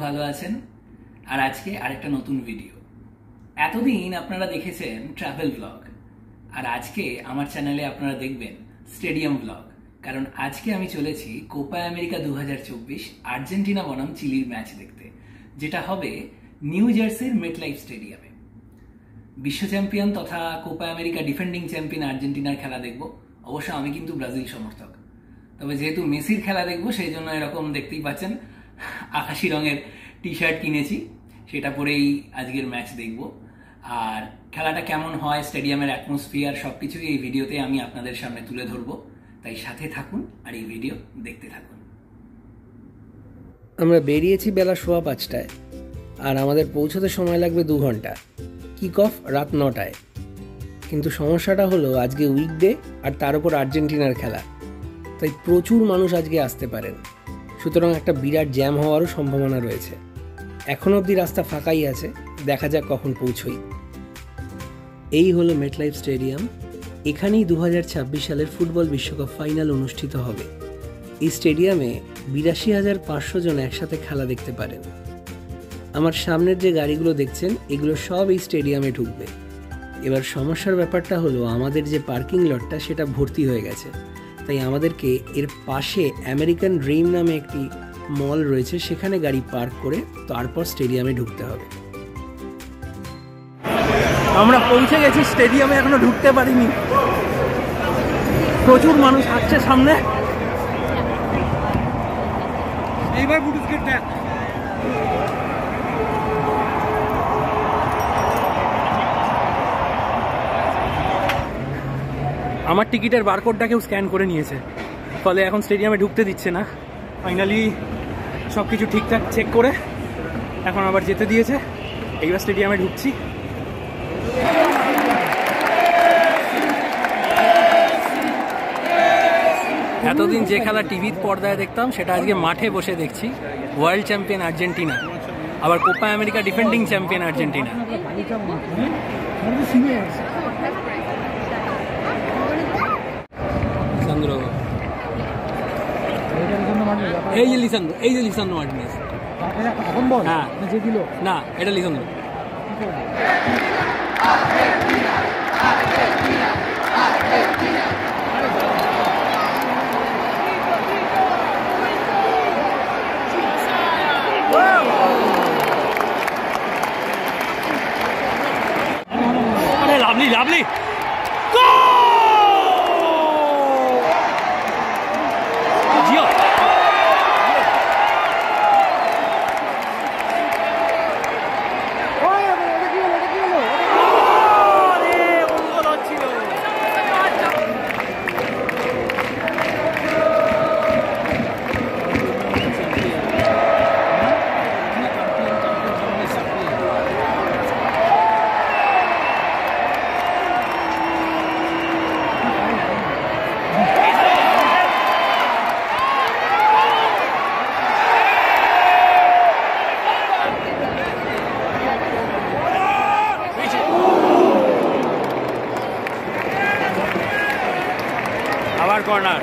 ভালো আছেন। আর আজকে আরেকটা নতুন ভিডিও। এতদিন আপনারা দেখেছেন ট্রাভেল ব্লগ, আর আজকে আমার চ্যানেলে আপনারা দেখবেন স্টেডিয়াম ব্লগ। কারণ আজকে আমি চলেছি কোপা আমেরিকা 2024 আর্জেন্টিনা বনাম চিলির ম্যাচ দেখতে, যেটা হবে নিউ জার্সির মেটলাইফ স্টেডিয়ামে। বিশ্ব চ্যাম্পিয়ন তথা কোপা আমেরিকা ডিফেন্ডিং চ্যাম্পিয়ন আর্জেন্টিনার খেলা দেখব। অবশ্য আমি কিন্তু ব্রাজিল সমর্থক, তবে যেহেতু মেসির খেলা দেখবো সেই জন্য এরকম দেখতেই পাচ্ছেন আকাশি রঙের টি শার্ট কিনেছি, সেটা পরেই আজকের ম্যাচ দেখব। আর খেলাটা কেমন হয়, স্টেডিয়ামের অ্যাটমসফিয়ার, সবকিছুই এই ভিডিওতে আমি আপনাদের সামনে তুলে ধরবো। তাই সাথে থাকুন আর এই ভিডিও দেখতে থাকুন। আমরা বেরিয়েছি বেলা 5:15টায়, আর আমাদের পৌঁছতে সময় লাগবে 2 ঘন্টা। কিক অফ রাত 9টায়। কিন্তু সমস্যাটা হলো আজকে উইকডে, আর তার উপর আর্জেন্টিনার খেলা, তাই প্রচুর মানুষ আজকে আসতে পারেন। সুতরাং একটা বিরাট জ্যাম হওয়ারও সম্ভাবনা রয়েছে। এখন অবধি রাস্তা ফাঁকাই আছে, দেখা যাক কখন পৌঁছই। এই হলো মেটলাইফ স্টেডিয়াম। এখানেই 2026 সালের ফুটবল বিশ্বকাপ ফাইনাল অনুষ্ঠিত হবে। এই স্টেডিয়ামে 82,500 জন একসাথে খেলা দেখতে পারেন। আমার সামনের যে গাড়িগুলো দেখছেন, এগুলো সব এই স্টেডিয়ামে ঢুকবে। এবার সমস্যার ব্যাপারটা হলো আমাদের যে পার্কিং লটটা সেটা ভর্তি হয়ে গেছে, তাই আমাদেরকে এর পাশে আমেরিকান ড্রিম নামে একটি মল রয়েছে, সেখানে গাড়ি পার্ক করে তারপর স্টেডিয়ামে ঢুকতে হবে। আমরা পৌঁছে গেছি স্টেডিয়ামে, এখনো ঢুকতে পারিনি। প্রচুর মানুষ আসছে সামনে। এইবার আমার টিকিটের বারকোডটা কেউ স্ক্যান করে নিয়েছে, ফলে এখন স্টেডিয়ামে ঢুকতে দিচ্ছে না। ফাইনালি সব কিছু ঠিকঠাক চেক করে এখন আবার যেতে দিয়েছে। এইবার স্টেডিয়ামে ঢুকছি। এতদিন যে খেলা টিভির পর্দায় দেখতাম, সেটা আজকে মাঠে বসে দেখছি। ওয়ার্ল্ড চ্যাম্পিয়ন আর্জেন্টিনা, আবার Copa America defending champion Argentina. এই যে লিসান্দ্রো মার্টিনেজ। হ্যাঁ না, এটা Lisandro. Lovely corner.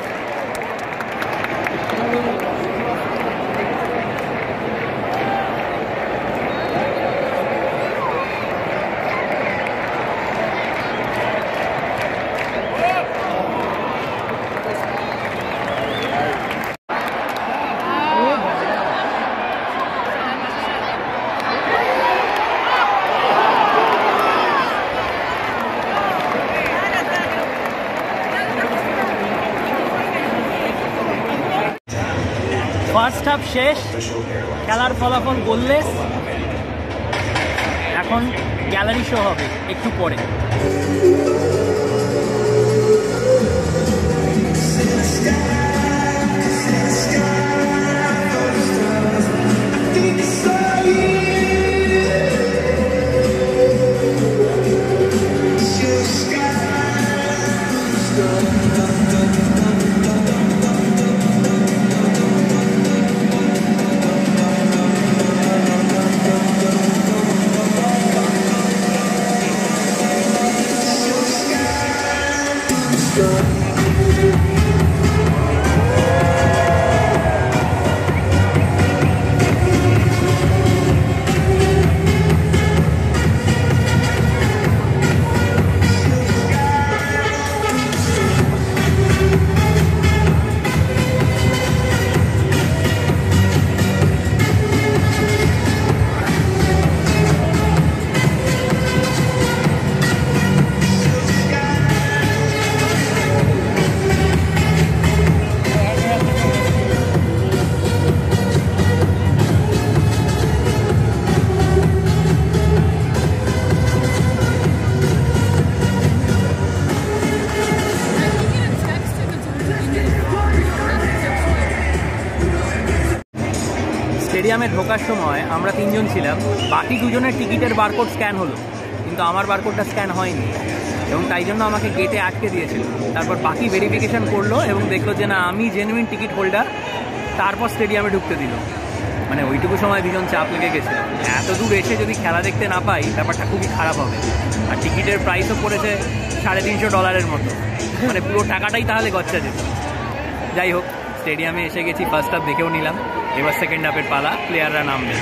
First half শেষ, খেলার ফলাফল গোললেস। এখন গ্যালারি শো হবে একটু পরে। স্টেডিয়ামে ঢোকার সময় আমরা 3 জন ছিলাম, বাকি 2 জনের টিকিটের বারকোড স্ক্যান হলো, কিন্তু আমার বারকোডটা স্ক্যান হয়নি এবং তাই জন্য আমাকে গেটে আটকে দিয়েছিল। তারপর বাকি ভেরিফিকেশান করলো এবং দেখলো যে না, আমি জেনুইন টিকিট হোল্ডার, তারপর স্টেডিয়ামে ঢুকতে দিল। মানে ওইটুকু সময় ভীষণ চাপ লেগে গেছে। এত দূর এসে যদি খেলা দেখতে না পাই, ব্যাপারটা খুবই খারাপ হবে। আর টিকিটের প্রাইসও পড়েছে $350 মতো, মানে পুরো টাকাটাই তাহলে গচ্ছা যেত। যাই হোক, স্টেডিয়ামে এসে গেছি, ফার্স্ট হাফ দেখেও নিলাম, এবার সেকেন্ড হাফের পালা, প্লেয়াররা নামবে।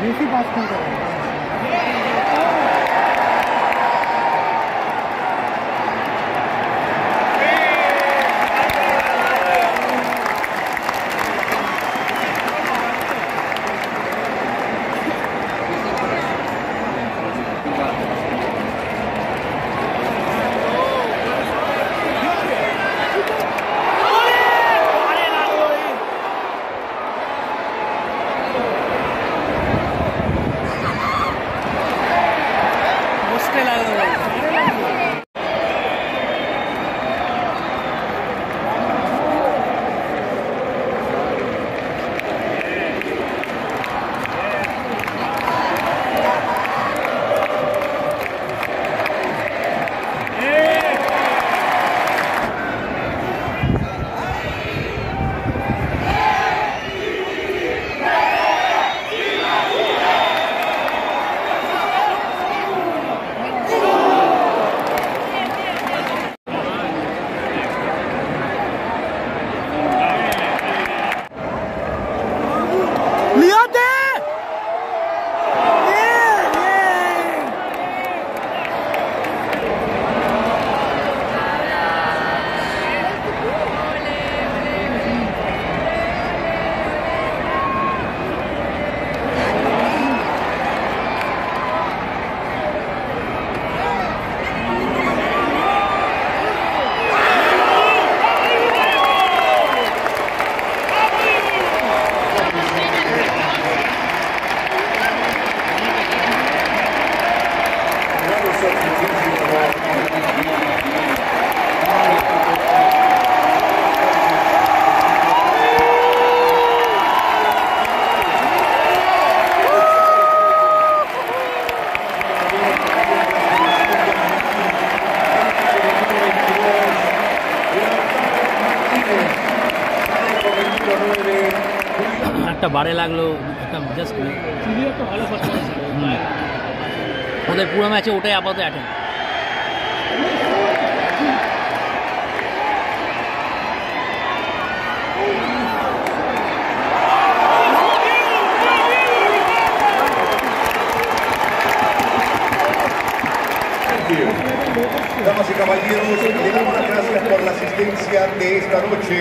बेसी बात नहीं करेंगे। একটা বারে লাগলো, একটা জাস্ট চিলি একটা ভালো পারফরমেন্স ছিল ওদের পুরো ম্যাচে, ওটাই আপাতত attend. Damas y caballeros, le damos las gracias por la asistencia de esta noche.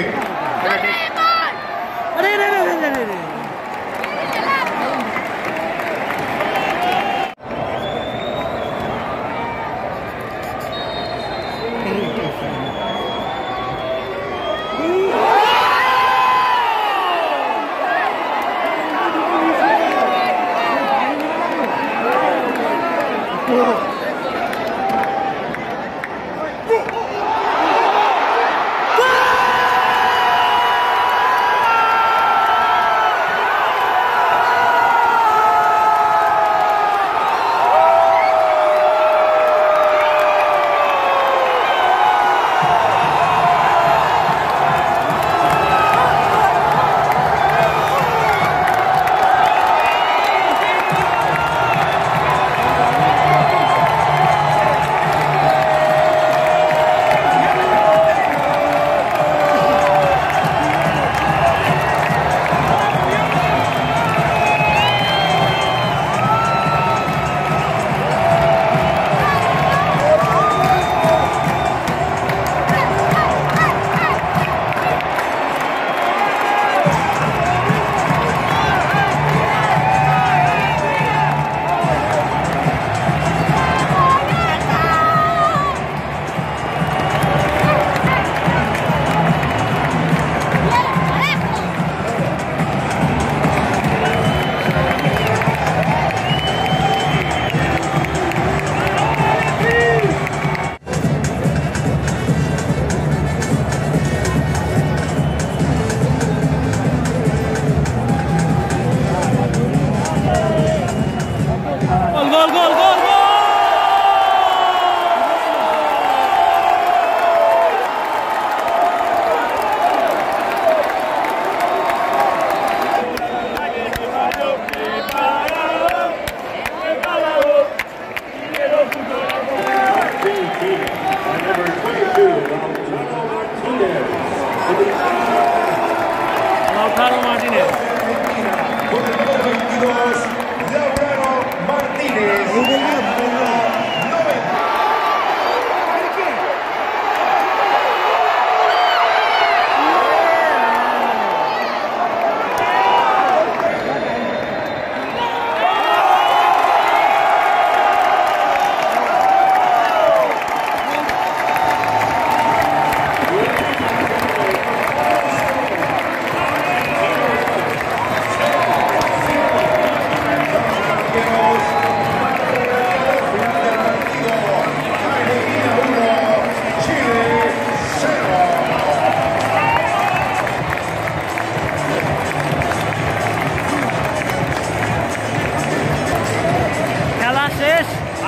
Lautaro Martinez. Con el número 22, Lautaro Martinez.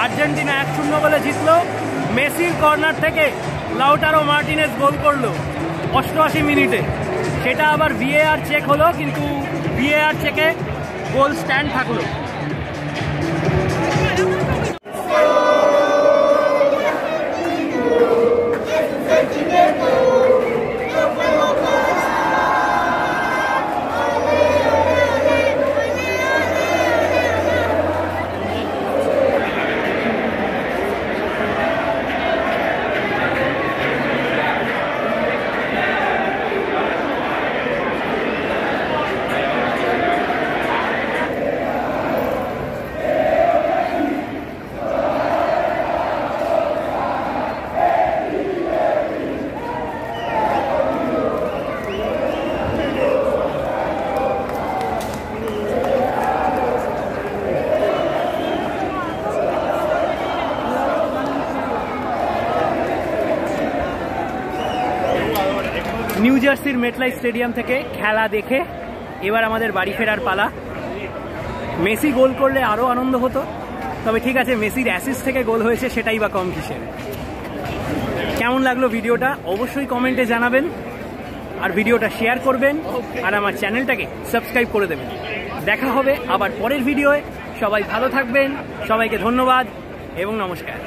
Argentina 1-0 গোলে জিতলো। মেসির কর্নার থেকে লাউটারো মার্টিনেজ গোল করলো 88 মিনিটে। সেটা আবার ভিএআর চেক হলো, কিন্তু ভিএআর চেকে গোল স্ট্যান্ড থাকলো। নিউ জার্সির মেটলাইফ স্টেডিয়াম থেকে খেলা দেখে এবার আমাদের বাড়ি ফেরার পালা। মেসি গোল করলে আরও আনন্দ হতো, তবে ঠিক আছে, মেসির অ্যাসিস্ট থেকে গোল হয়েছে, সেটাই বা কম কিসের। কেমন লাগলো ভিডিওটা অবশ্যই কমেন্টে জানাবেন। আর ভিডিওটা শেয়ার করবেন আর আমার চ্যানেলটাকে সাবস্ক্রাইব করে দেবেন। দেখা হবে আবার পরের ভিডিওয়ে। সবাই ভালো থাকবেন, সবাইকে ধন্যবাদ এবং নমস্কার।